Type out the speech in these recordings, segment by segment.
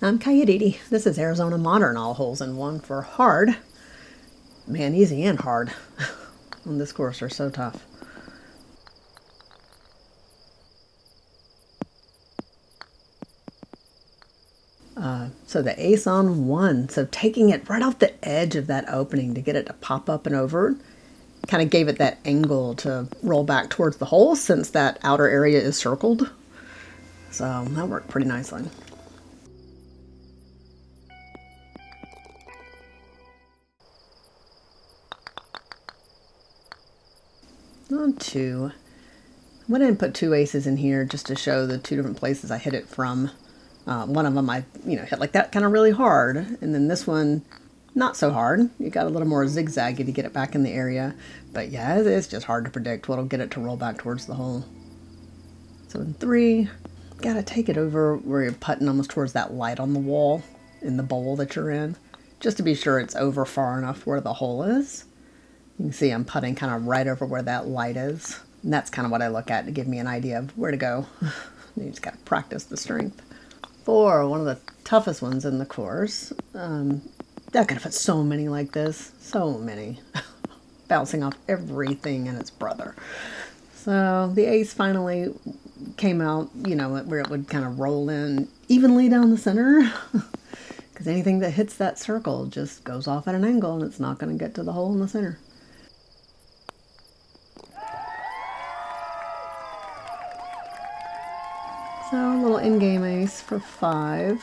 I'm Kayaditi. This is Arizona Modern, all holes in one for hard. Man, easy and hard on this course are so tough. So the ace on one, so taking it right off the edge of that opening to get it to pop up and over, kind of gave it that angle to roll back towards the hole since that outer area is circled. So that worked pretty nicely. On two. I went ahead and put two aces in here just to show the two different places I hit it from. One of them I hit like that kind of really hard, and then this one not so hard. You got a little more zigzaggy to get it back in the area, but yeah, it's just hard to predict what'll get it to roll back towards the hole. So in three, gotta take it over where you're putting almost towards that light on the wall in the bowl that you're in, just to be sure it's over far enough where the hole is. You can see I'm putting kind of right over where that light is. And that's kind of what I look at to give me an idea of where to go. You just got to practice the strength. Four, one of the toughest ones in the course. Not gonna fit so many like this. So many. Bouncing off everything and its brother. So the ace finally came out, where it would kind of roll in evenly down the center. Because anything that hits that circle just goes off at an angle and it's not going to get to the hole in the center. So a little in-game ace for five.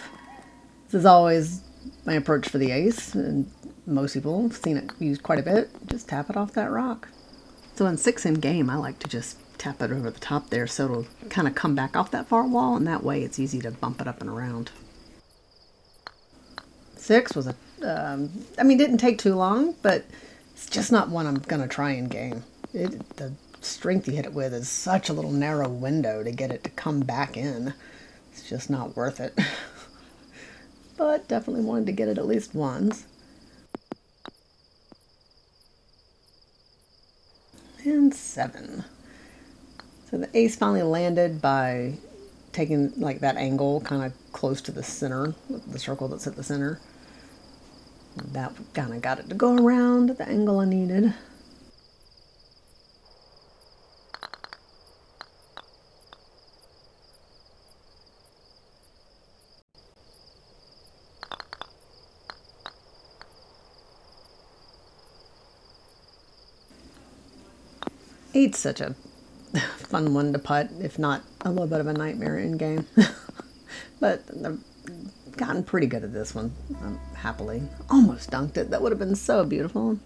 This is always my approach for the ace, and most people have seen it used quite a bit. Just tap it off that rock. So in six in-game, I like to just tap it over the top there so it'll kind of come back off that far wall, and that way it's easy to bump it up and around. Six was didn't take too long, but it's just not one I'm going to try in game. The strength you hit it with is such a little narrow window to get it to come back in. It's just not worth it. But definitely wanted to get it at least once. And seven. So the ace finally landed by taking like that angle kind of close to the center, the circle that's at the center. That kind of got it to go around the angle I needed. Eight's such a fun one to putt, if not a little bit of a nightmare in game. But I've gotten pretty good at this one, happily. Almost dunked it. That would have been so beautiful.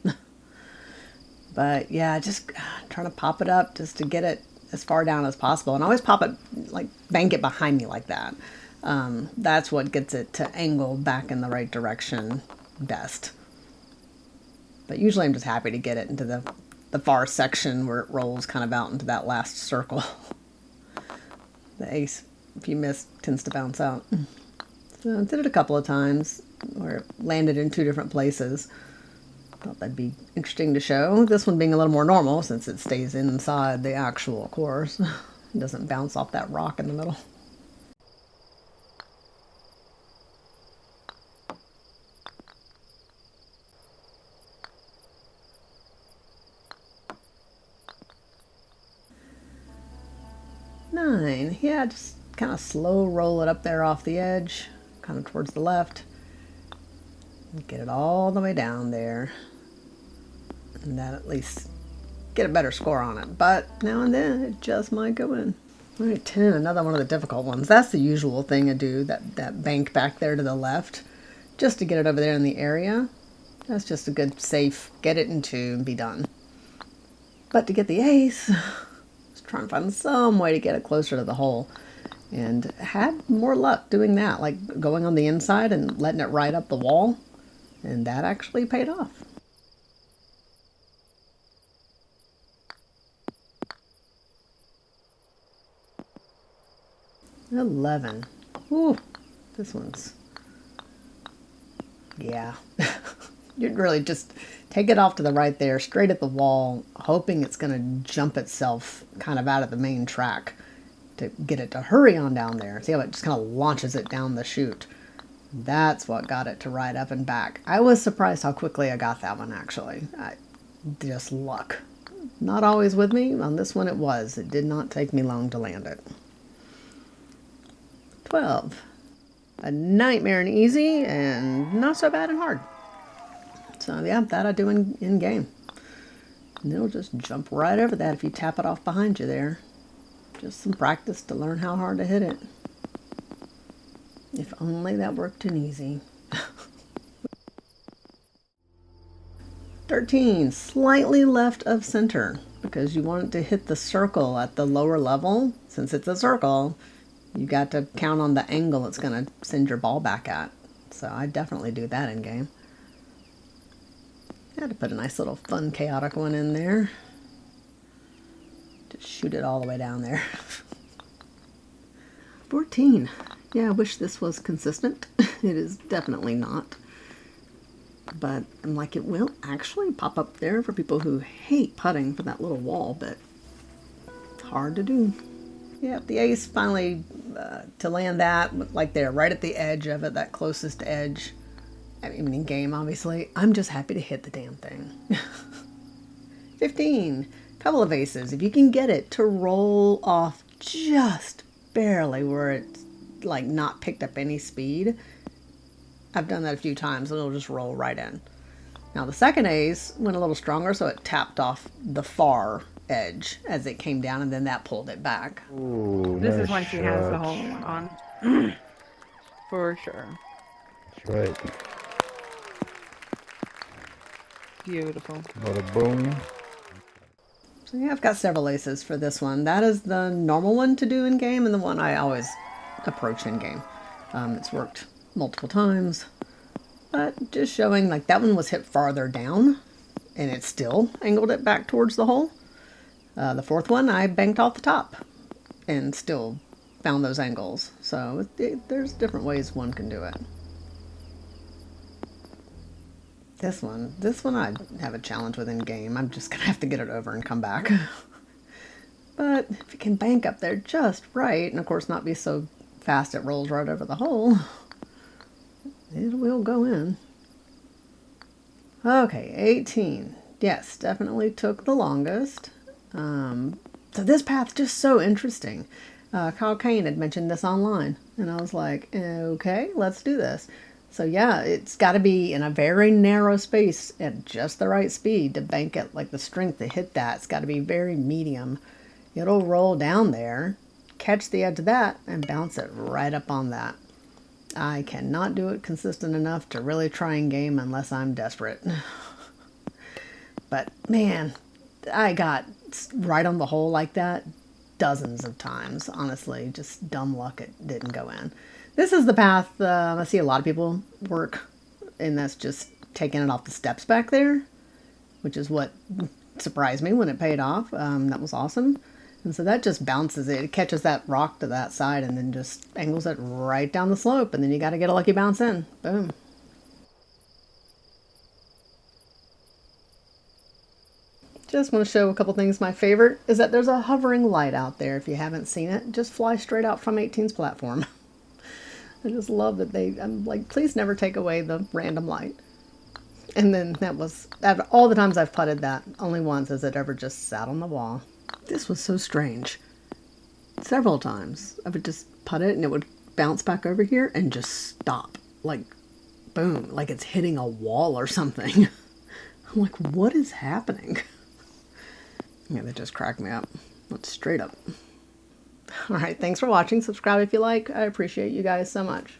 But yeah, just trying to pop it up just to get it as far down as possible. And I always pop it, like bank it behind me like that. That's what gets it to angle back in the right direction best. But usually I'm just happy to get it into the far section where it rolls kind of out into that last circle. The ace, if you miss, tends to bounce out. So I did it a couple of times where it landed in two different places. Thought that'd be interesting to show. This one being a little more normal since it stays inside the actual course. It doesn't bounce off that rock in the middle. Nine. Yeah, just kind of slow roll it up there off the edge, kind of towards the left. Get it all the way down there. And that at least get a better score on it. But now and then it just might go in. All right, 10, another one of the difficult ones. That's the usual thing I do, that bank back there to the left, just to get it over there in the area. That's just a good, safe, get it in two and be done. But to get the ace, trying to find some way to get it closer to the hole, and had more luck doing that, like going on the inside and letting it ride up the wall, and that actually paid off. $11. Ooh, this one's, yeah. You'd really just take it off to the right there, straight at the wall, hoping it's going to jump itself kind of out of the main track to get it to hurry on down there. See how it just kind of launches it down the chute. That's what got it to ride up and back. I was surprised how quickly I got that one, actually. Just luck. Not always with me. On this one it was. It did not take me long to land it. 12. A nightmare and easy, and not so bad and hard. So yeah, that I do in game. And it'll just jump right over that if you tap it off behind you there. Just some practice to learn how hard to hit it. If only that worked in easy. 13, slightly left of center, because you want it to hit the circle at the lower level. Since it's a circle, you got to count on the angle it's going to send your ball back at. So I definitely do that in game. I had to put a nice little fun chaotic one in there. Just shoot it all the way down there. 14. Yeah, I wish this was consistent. It is definitely not. But I'm like, it will actually pop up there for people who hate putting for that little wall, but it's hard to do. Yep, the ace finally, to land that, like there, right at the edge of it, that closest edge. I mean, in game, obviously. I'm just happy to hit the damn thing. 15. Couple of aces. If you can get it to roll off just barely where it's like not picked up any speed. I've done that a few times and it'll just roll right in. Now the second ace went a little stronger, so it tapped off the far edge as it came down, and then that pulled it back. Ooh, This nice is when she has the whole one on. For sure. That's right. Beautiful. Bada boom. So yeah, I've got several aces for this one. That is the normal one to do in game, and the one I always approach in game. It's worked multiple times, but just showing like that one was hit farther down, and it still angled it back towards the hole. The fourth one I banked off the top, and still found those angles. So there's different ways one can do it. This one I have a challenge with in game. I'm just gonna have to get it over and come back. But if you can bank up there just right, and of course not be so fast it rolls right over the hole, it will go in. Okay, 18. Yes, definitely took the longest. So this path's just so interesting. Kyle Kane had mentioned this online, and I was like, okay, let's do this. So yeah, it's got to be in a very narrow space at just the right speed to bank it, like the strength to hit that. It's got to be very medium. It'll roll down there, catch the edge of that, and bounce it right up on that. I cannot do it consistent enough to really try and game unless I'm desperate. But man, I got right on the hole like that dozens of times. Honestly, just dumb luck it didn't go in. This is the path I see a lot of people work, and that's just taking it off the steps back there, which is what surprised me when it paid off. That was awesome. And so that just bounces it. It catches that rock to that side and then just angles it right down the slope, and then you got to get a lucky bounce in. Boom. Just want to show a couple things. My favorite is that there's a hovering light out there. If you haven't seen it, just fly straight out from 18's platform. I just love that I'm like, please never take away the random light. And then that was, all the times I've putted that, only once has it ever just sat on the wall. This was so strange. Several times I would just putt it and it would bounce back over here and just stop. Like, boom, like it's hitting a wall or something. I'm like, what is happening? Yeah, that just cracked me up. That's straight up. All right, thanks for watching. Subscribe if you like. I appreciate you guys so much.